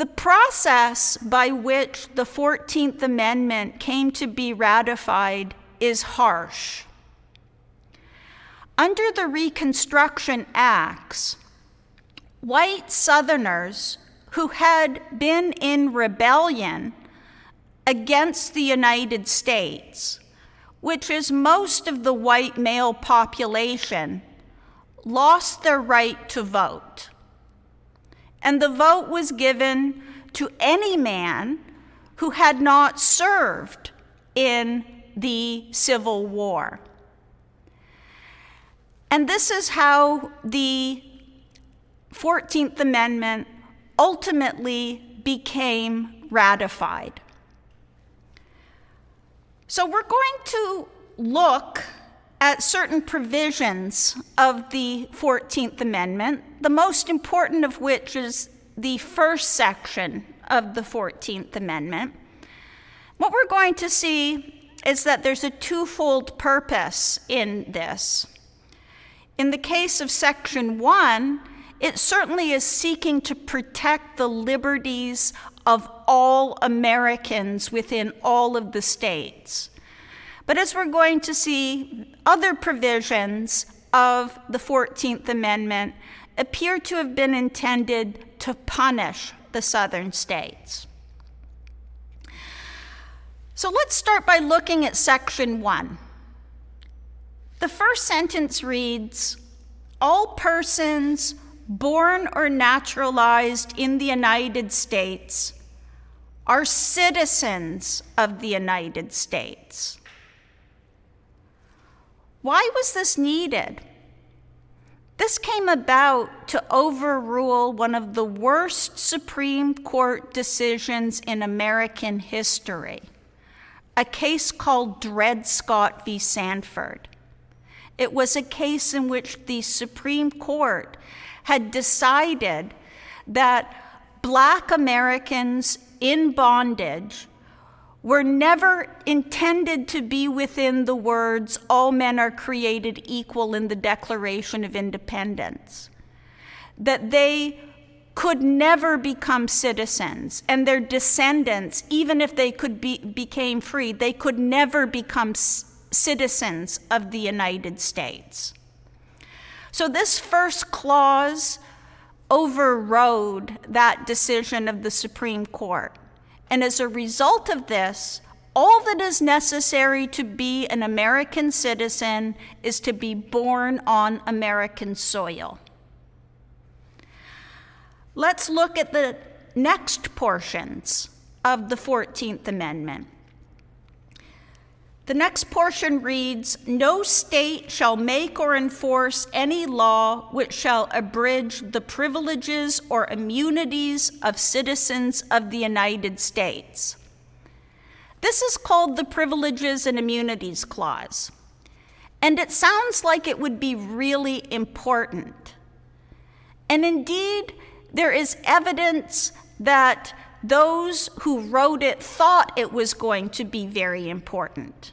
The process by which the 14th Amendment came to be ratified is harsh. Under the Reconstruction Acts, white Southerners who had been in rebellion against the United States, which is most of the white male population, lost their right to vote. And the vote was given to any man who had not served in the Civil War. And this is how the 14th Amendment ultimately became ratified. So we're going to look at certain provisions of the 14th Amendment, the most important of which is the first section of the 14th Amendment. What we're going to see is that there's a twofold purpose in this. In the case of Section 1, it certainly is seeking to protect the liberties of all Americans within all of the states. But as we're going to see, other provisions of the 14th Amendment appear to have been intended to punish the southern states. So let's start by looking at Section 1. The first sentence reads, "All persons born or naturalized in the United States are citizens of the United States." Why was this needed? This came about to overrule one of the worst Supreme Court decisions in American history, a case called Dred Scott v. Sanford. It was a case in which the Supreme Court had decided that Black Americans in bondage were never intended to be within the words, "all men are created equal" in the Declaration of Independence, that they could never become citizens, and their descendants, even if they became free, they could never become citizens of the United States. So this first clause overrode that decision of the Supreme Court. And as a result of this, all that is necessary to be an American citizen is to be born on American soil. Let's look at the next portions of the 14th Amendment. The next portion reads, "No state shall make or enforce any law which shall abridge the privileges or immunities of citizens of the United States." This is called the Privileges and Immunities Clause, and it sounds like it would be really important. And indeed, there is evidence that those who wrote it thought it was going to be very important.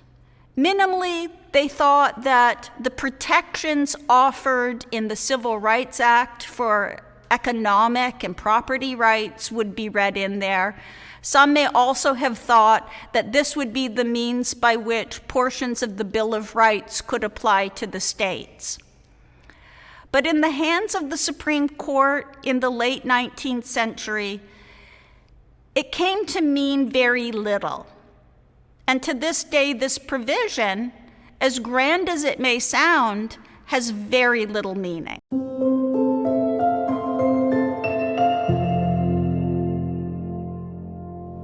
Minimally, they thought that the protections offered in the Civil Rights Act for economic and property rights would be read in there. Some may also have thought that this would be the means by which portions of the Bill of Rights could apply to the states. But in the hands of the Supreme Court in the late 19th century, it came to mean very little. And to this day, this provision, as grand as it may sound, has very little meaning.